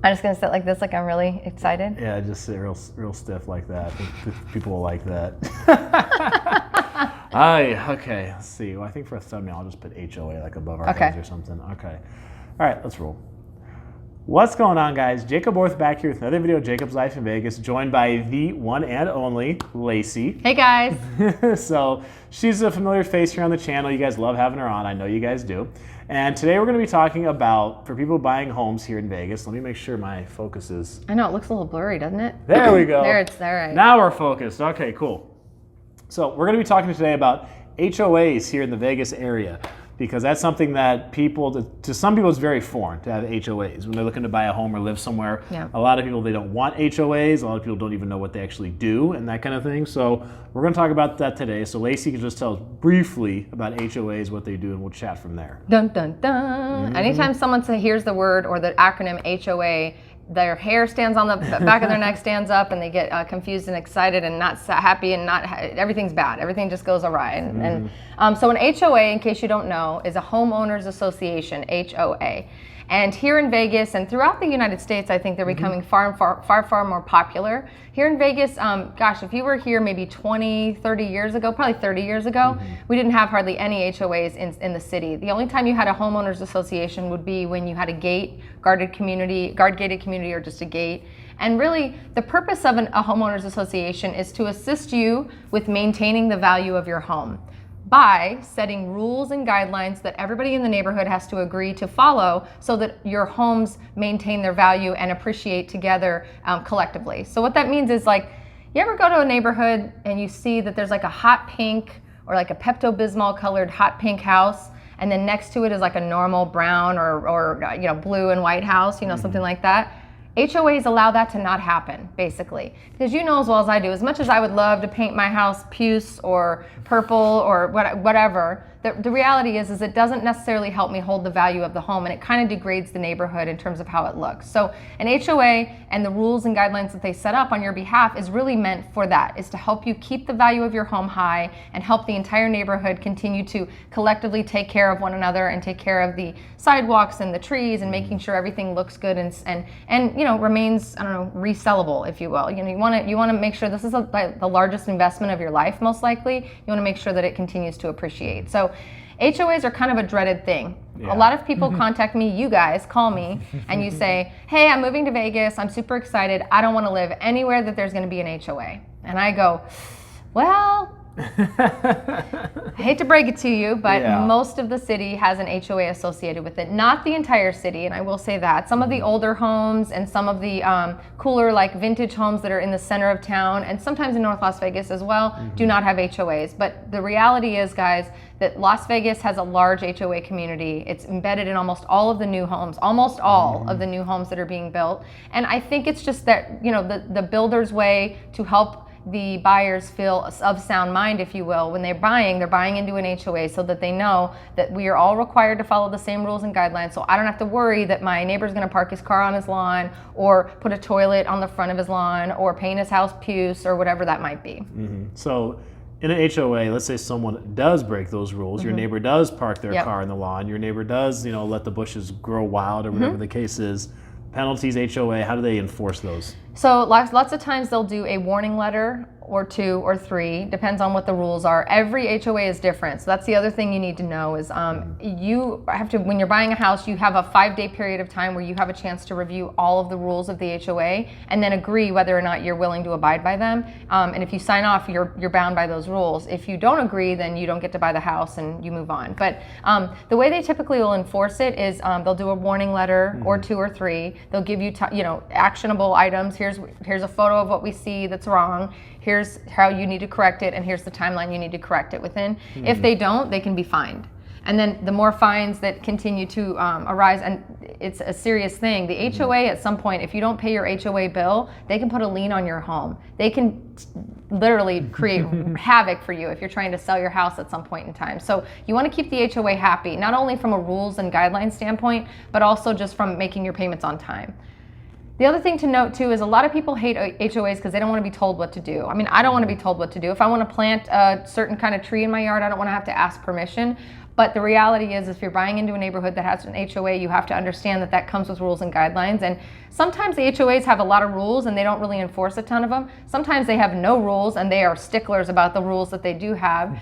I'm just gonna sit like this, like I'm really excited. Yeah, just sit real stiff like that. I think people will like that. Okay, let's see. Well, I think for a thumbnail, I'll just put HOA like above our heads or something. Okay. All right, let's roll. What's going on, guys? Jacob Orth back here with another video of Jacob's Life in Vegas, joined by the one and only Lacey. Hey, guys. So she's a familiar face here on the channel. You guys love having her on. I know you guys do. And today we're going to be talking about, for people buying homes here in Vegas, let me make sure my focus is... I know, it looks a little blurry, doesn't it? There we go. There, it's all right. Now we're focused. Okay, cool. So we're going to be talking today about HOAs here in the Vegas area, because that's something that to some people, it's very foreign to have HOAs. When they're looking to buy a home or live somewhere, a lot of people, they don't want HOAs. A lot of people don't even know what they actually do and that kind of thing. So we're going to talk about that today. So Lacey can just tell us briefly about HOAs, what they do, and we'll chat from there. Dun, dun, dun. Anytime someone hears the word or the acronym HOA, their hair stands on the back of their neck, stands up, and they get confused and excited and not happy, and everything's bad. Everything just goes awry. So an HOA, in case you don't know, is a homeowners association, HOA. And here in Vegas and throughout the United States, I think they're becoming far more popular. Here in Vegas, gosh, if you were here maybe 20, 30 years ago, probably 30 years ago, we didn't have hardly any HOAs in the city. The only time you had a homeowners association would be when you had a guard-gated community, or just a gate. And really, the purpose of a homeowners association is to assist you with maintaining the value of your home by setting rules and guidelines that everybody in the neighborhood has to agree to follow so that your homes maintain their value and appreciate together collectively. So what that means is, like, you ever go to a neighborhood and you see that there's like a hot pink or like a Pepto-Bismol colored hot pink house, and then next to it is like a normal brown or blue and white house, something like that? HOAs allow that to not happen, basically. Because you know as well as I do, as much as I would love to paint my house puce or purple or whatever, the reality is it doesn't necessarily help me hold the value of the home, and it kind of degrades the neighborhood in terms of how it looks. So an HOA and the rules and guidelines that they set up on your behalf is really meant for that, is to help you keep the value of your home high and help the entire neighborhood continue to collectively take care of one another and take care of the sidewalks and the trees and making sure everything looks good and remains, resellable, if you will. You want to make sure this is the largest investment of your life, most likely. You want to make sure that it continues to appreciate. So HOAs are kind of a dreaded thing. A lot of people contact me, you guys call me, and you say, hey, I'm moving to Vegas, I'm super excited, I don't want to live anywhere that there's going to be an HOA. And I go, well, I hate to break it to you, but most of the city has an HOA associated with it. Not the entire city, and I will say that. Some of the older homes and some of the cooler, like vintage homes that are in the center of town, and sometimes in North Las Vegas as well, do not have HOAs. But the reality is, guys, that Las Vegas has a large HOA community. It's embedded in almost all of the new homes, almost all of the new homes that are being built. And I think it's just that, the builder's way to help the buyers feel of sound mind, if you will. When they're buying into an HOA so that they know that we are all required to follow the same rules and guidelines. So I don't have to worry that my neighbor's gonna park his car on his lawn or put a toilet on the front of his lawn or paint his house puce or whatever that might be. So in an HOA, let's say someone does break those rules, your neighbor does park their car in the lawn, your neighbor does, let the bushes grow wild or whatever the case is. Penalties, HOA, how do they enforce those? So lots of times they'll do a warning letter or 2 or 3, depends on what the rules are. Every HOA is different. So that's the other thing you need to know is you have to, when you're buying a house, you have a 5-day period of time where you have a chance to review all of the rules of the HOA and then agree whether or not you're willing to abide by them. And if you sign off, you're bound by those rules. If you don't agree, then you don't get to buy the house and you move on. But the way they typically will enforce it is they'll do a warning letter or 2 or 3. They'll give you actionable items. Here's a photo of what we see that's wrong. Here's how you need to correct it, and here's the timeline you need to correct it within. If they don't, they can be fined. And then the more fines that continue to arise, and it's a serious thing. The HOA at some point, if you don't pay your HOA bill, they can put a lien on your home. They can literally create havoc for you if you're trying to sell your house at some point in time. So you want to keep the HOA happy, not only from a rules and guidelines standpoint, but also just from making your payments on time. The other thing to note too is a lot of people hate HOAs because they don't want to be told what to do. I mean, I don't want to be told what to do. If I want to plant a certain kind of tree in my yard, I don't want to have to ask permission. But the reality is if you're buying into a neighborhood that has an HOA, you have to understand that that comes with rules and guidelines. And sometimes the HOAs have a lot of rules and they don't really enforce a ton of them. Sometimes they have no rules and they are sticklers about the rules that they do have.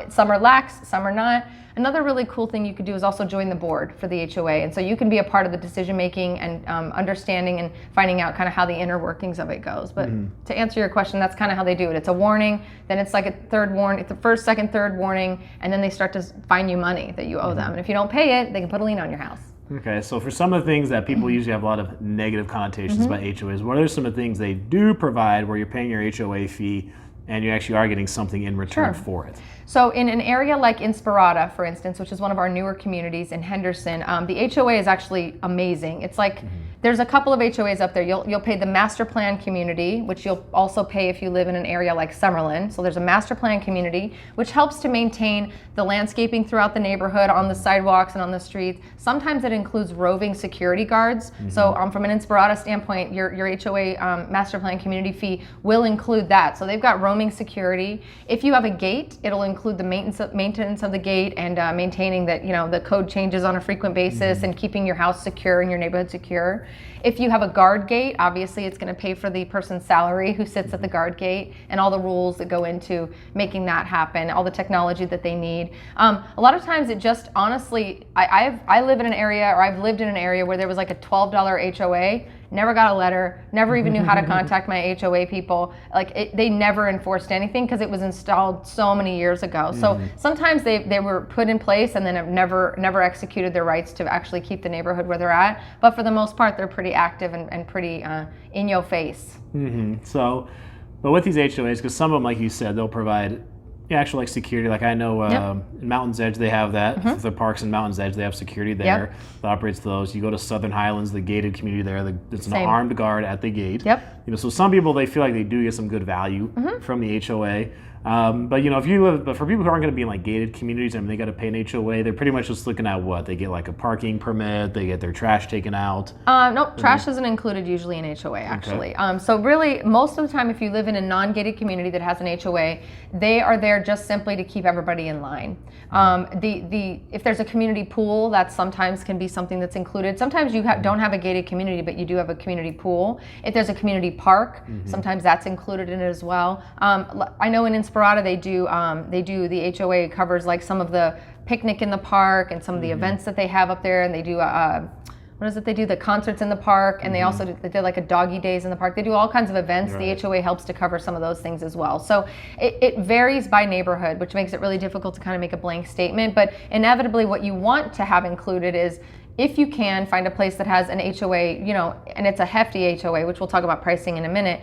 Some are lax, some are not. Another really cool thing you could do is also join the board for the HOA. And so you can be a part of the decision making and understanding and finding out kind of how the inner workings of it goes. But to answer your question, that's kind of how they do it. It's a warning, then it's like a third warning, it's the first, second, third warning, and then they start to fine you money that you owe them. And if you don't pay it, they can put a lien on your house. Okay, so for some of the things that people usually have a lot of negative connotations about HOAs, what are some of the things they do provide where you're paying your HOA fee and you actually are getting something in return for it? So in an area like Inspirata, for instance, which is one of our newer communities in Henderson, the HOA is actually amazing. It's like there's a couple of HOAs up there. You'll pay the master plan community, which you'll also pay if you live in an area like Summerlin. So there's a master plan community, which helps to maintain the landscaping throughout the neighborhood, on the sidewalks and on the streets. Sometimes it includes roving security guards. So from an Inspirata standpoint, your HOA master plan community fee will include that. So they've got roaming security. If you have a gate, it'll include the maintenance of the gate and maintaining that the code changes on a frequent basis and keeping your house secure and your neighborhood secure. If you have a guard gate, obviously it's going to pay for the person's salary who sits at the guard gate and all the rules that go into making that happen, all the technology that they need. A lot of times it just honestly, I live in an area, or I've lived in an area where there was like a $12 HOA. Never got a letter, never even knew how to contact my HOA people. They never enforced anything because it was installed so many years ago. So sometimes they were put in place and then have never executed their rights to actually keep the neighborhood where they're at. But for the most part, they're pretty active and pretty in your face. So, but with these HOAs, because some of them, like you said, they'll provide actual security. Like I know in Mountain's Edge they have that. The parks in Mountain's Edge, they have security there that operates those. You go to Southern Highlands, the gated community there, it's an armed guard at the gate. So some people, they feel like they do get some good value from the HOA. But but for people who aren't going to be in gated communities, they got to pay an HOA. They're pretty much just looking at what they get, like a parking permit. They get their trash taken out. Nope, trash isn't included usually in HOA actually. So really, most of the time, if you live in a non-gated community that has an HOA, they are there just simply to keep everybody in line. If there's a community pool, that sometimes can be something that's included. Sometimes you don't have a gated community, but you do have a community pool. If there's a community park, sometimes that's included in it as well. I know in Inspirata they do the HOA covers like some of the picnic in the park and some of the events that they have up there, and they do what is it? They do the concerts in the park, and they also did like a doggy days in the park. They do all kinds of events. The HOA helps to cover some of those things as well. So it varies by neighborhood, which makes it really difficult to kind of make a blank statement. But inevitably, what you want to have included is, if you can find a place that has an HOA, and it's a hefty HOA, which we'll talk about pricing in a minute,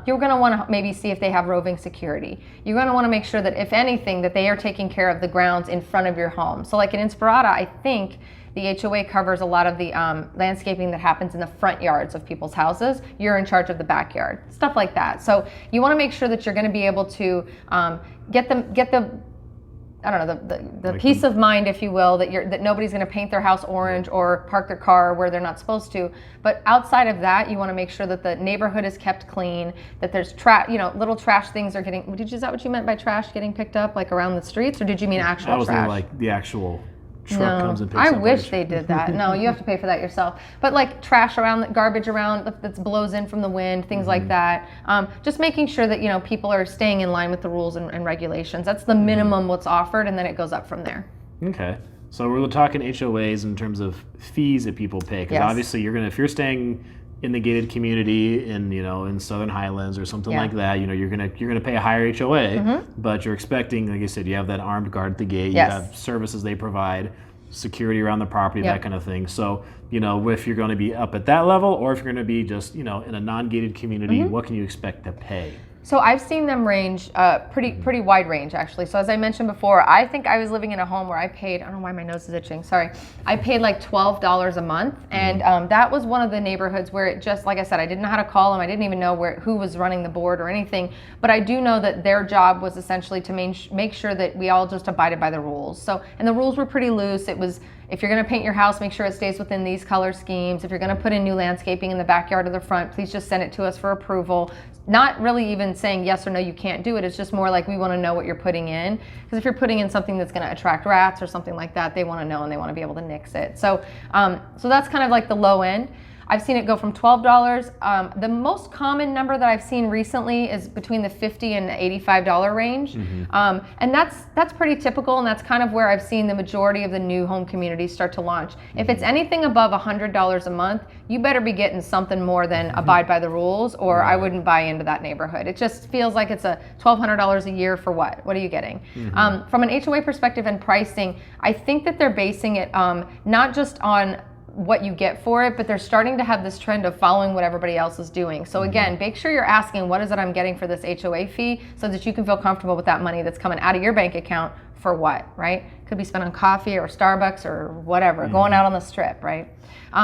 you're going to want to maybe see if they have roving security. You're going to want to make sure that, if anything, that they are taking care of the grounds in front of your home. So like in Inspirata, I think the HOA covers a lot of the landscaping that happens in the front yards of people's houses. You're in charge of the backyard, stuff like that. So you want to make sure that you're going to be able to get the I don't know, the peace of mind, if you will, that nobody's going to paint their house orange or park their car where they're not supposed to. But outside of that, you want to make sure that the neighborhood is kept clean, that there's little trash things are getting. Is that what you meant by trash getting picked up, like around the streets, or did you mean actual trash? I was thinking like the actual truck comes and picks I up wish they did that. No, you have to pay for that yourself. But like trash around, garbage around that blows in from the wind, things like that. Just making sure that people are staying in line with the rules and regulations. That's the minimum what's offered, and then it goes up from there. Okay. So we're talking HOAs in terms of fees that people pay, because obviously if you're staying in the gated community in Southern Highlands or something like that, you're gonna pay a higher HOA, but you're expecting, like you said, you have that armed guard at the gate, you have services they provide, security around the property, that kind of thing. So if you're going to be up at that level, or if you're going to be just in a non-gated community, what can you expect to pay? So I've seen them range pretty wide range, actually. So as I mentioned before, I think I was living in a home where I paid, I don't know why my nose is itching, sorry. I paid like $12 a month, and that was one of the neighborhoods where it just, like I said, I didn't know how to call them. I didn't even know who was running the board or anything, but I do know that their job was essentially to make sure that we all just abided by the rules. So, and the rules were pretty loose. It was if you're going to paint your house, make sure it stays within these color schemes. If you're going to put in new landscaping in the backyard or the front, please just send it to us for approval. Not really even saying yes or no, you can't do it. It's just more like we want to know what you're putting in. Because if you're putting in something that's going to attract rats or something like that, they want to know and they want to be able to nix it. So, so that's kind of like the low end. I've seen it go from $12. The most common number that I've seen recently is between the $50 and the $85 range. And that's pretty typical, and that's kind of where I've seen the majority of the new home communities start to launch. If it's anything above $100 a month, you better be getting something more than abide by the rules, or I wouldn't buy into that neighborhood. It just feels like it's a $1,200 a year for what? What are you getting? From an HOA perspective and pricing, I think that they're basing it not just on what you get for it, but they're starting to have this trend of following what everybody else is doing. So again, make sure you're asking, what is it I'm getting for this HOA fee, so that you can feel comfortable with that money that's coming out of your bank account for what, right? Could be spent on coffee or Starbucks or whatever, going out on the strip, right?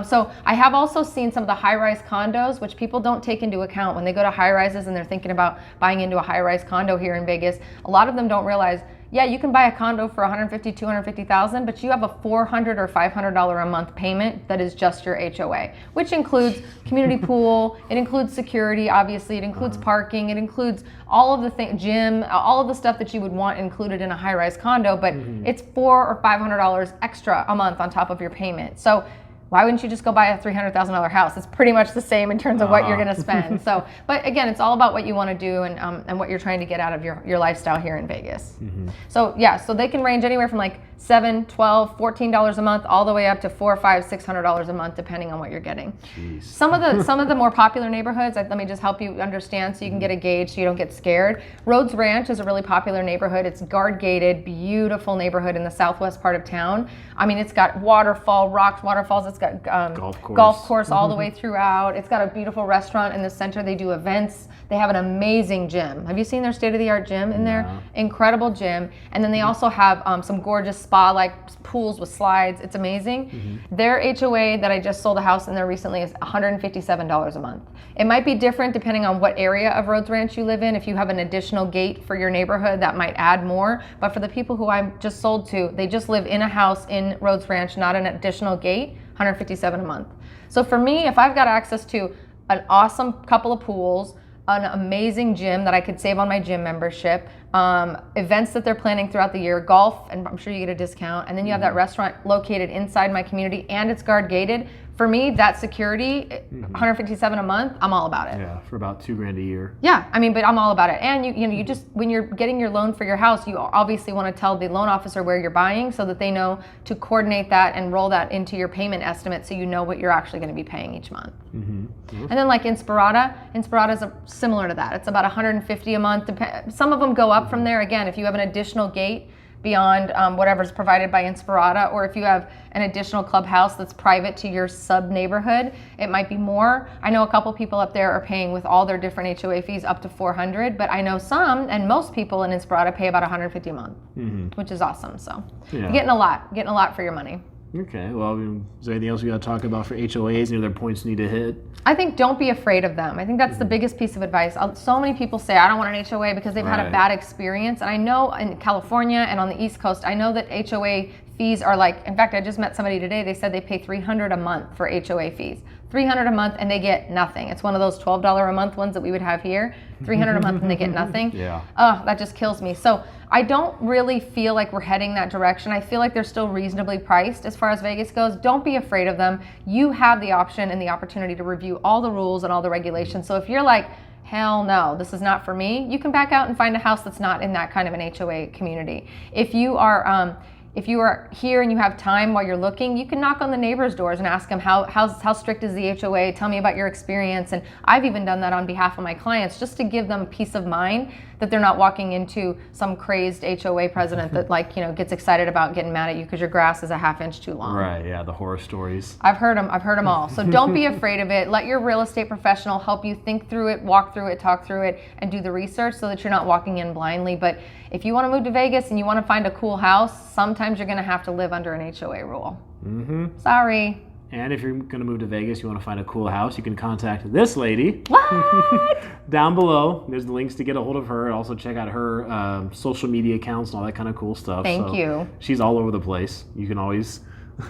So I have also seen some of the high-rise condos, which people don't take into account when they go to high-rises and they're thinking about buying into a high-rise condo here in Vegas. A lot of them don't realize, yeah, you can buy a condo for $150,000, $250,000, but you have a $400 or $500 a month payment that is just your HOA, which includes community pool, it includes security, obviously, it includes parking, it includes all of the things, gym, all of the stuff that you would want included in a high-rise condo, but it's $400 or $500 extra a month on top of your payment. So why wouldn't you just go buy a $300,000 house? It's pretty much the same in terms of what you're going to spend. So, but again, it's all about what you want to do and what you're trying to get out of your lifestyle here in Vegas. So yeah, so they can range anywhere from like $7, $12, $14 a month, all the way up to $400, $500, $600 a month, depending on what you're getting. Jeez. Some of the more popular neighborhoods, let me just help you understand so you can get a gauge so you don't get scared. Rhodes Ranch is a really popular neighborhood. It's guard gated, beautiful neighborhood in the southwest part of town. I mean, it's got waterfalls. It's got golf course all the way throughout. It's got a beautiful restaurant in the center. They do events. They have an amazing gym. Have you seen their state-of-the-art gym in there? Incredible gym. And then they also have some gorgeous spa-like pools with slides. It's amazing. Their HOA that I just sold a house in there recently is $157 a month. It might be different depending on what area of Rhodes Ranch you live in. If you have an additional gate for your neighborhood, that might add more. But for the people who I just sold to, they just live in a house in Rhodes Ranch, not an additional gate, $157 a month. So for me, if I've got access to an awesome couple of pools, an amazing gym that I could save on my gym membership, events that they're planning throughout the year, golf, and I'm sure you get a discount, and then you have that restaurant located inside my community and it's guard gated. For me, that security, $157 a month, I'm all about it. Yeah, for about $2,000 a year. Yeah, I mean, but I'm all about it. And you just, when you're getting your loan for your house, you obviously want to tell the loan officer where you're buying so that they know to coordinate that and roll that into your payment estimate so you know what you're actually going to be paying each month. And then like Inspirada is similar to that. It's about $150 a month. Some of them go up from there. Again, if you have an additional gate beyond whatever's provided by Inspirada, or if you have an additional clubhouse that's private to your sub-neighborhood, it might be more. I know a couple people up there are paying with all their different HOA fees up to $400, but I know some, and most people in Inspirada pay about $150 a month, which is awesome. So you're getting a lot for your money. Okay, well, is there anything else we got to talk about for HOAs? Any other points you need to hit? I think don't be afraid of them. I think that's the biggest piece of advice. So many people say, I don't want an HOA because they've had a bad experience. And I know in California and on the East Coast, I know that HOA fees are like, in fact, I just met somebody today, they said they pay $300 a month for HOA fees. $300 a month and they get nothing. It's one of those $12 a month ones that we would have here. $300 a month and they get nothing. Yeah. Oh, that just kills me. So I don't really feel like we're heading that direction. I feel like they're still reasonably priced as far as Vegas goes. Don't be afraid of them. You have the option and the opportunity to review all the rules and all the regulations. So if you're like, hell no, this is not for me, you can back out and find a house that's not in that kind of an HOA community. If you are here and you have time while you're looking, you can knock on the neighbors' doors and ask them how strict is the HOA, tell me about your experience. And I've even done that on behalf of my clients just to give them peace of mind that they're not walking into some crazed HOA president that gets excited about getting mad at you because your grass is a ½ inch too long. Right, yeah, the horror stories. I've heard them all. So don't be afraid of it. Let your real estate professional help you think through it, walk through it, talk through it, and do the research so that you're not walking in blindly. But if you want to move to Vegas and you want to find a cool house, sometimes you're going to have to live under an HOA rule. Sorry. And if you're going to move to Vegas, you want to find a cool house, you can contact this lady. What? Down below. There's the links to get a hold of her. Also check out her social media accounts and all that kind of cool stuff. Thank you. She's all over the place. You can always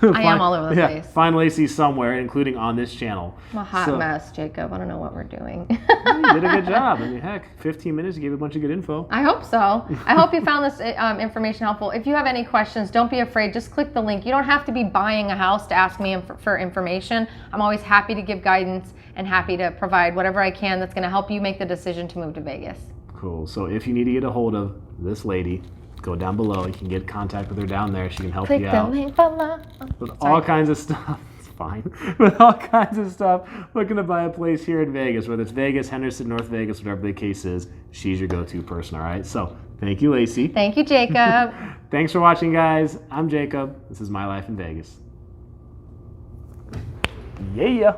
I am all over the place. Find Lacey somewhere, including on this channel. I'm a hot mess, Jacob. I don't know what we're doing. You did a good job. I mean, heck, 15 minutes, you gave a bunch of good info. I hope so. I hope you found this information helpful. If you have any questions, don't be afraid. Just click the link. You don't have to be buying a house to ask me for information. I'm always happy to give guidance and happy to provide whatever I can that's going to help you make the decision to move to Vegas. Cool. So if you need to get a hold of this lady, go down below. You can get in contact with her down there. She can help you out. Click the link below. With all kinds of stuff. It's fine. With all kinds of stuff. Looking to buy a place here in Vegas, whether it's Vegas, Henderson, North Vegas, whatever the case is, she's your go-to person, all right? So thank you, Lacey. Thank you, Jacob. Thanks for watching, guys. I'm Jacob. This is My Life in Vegas. Yeah.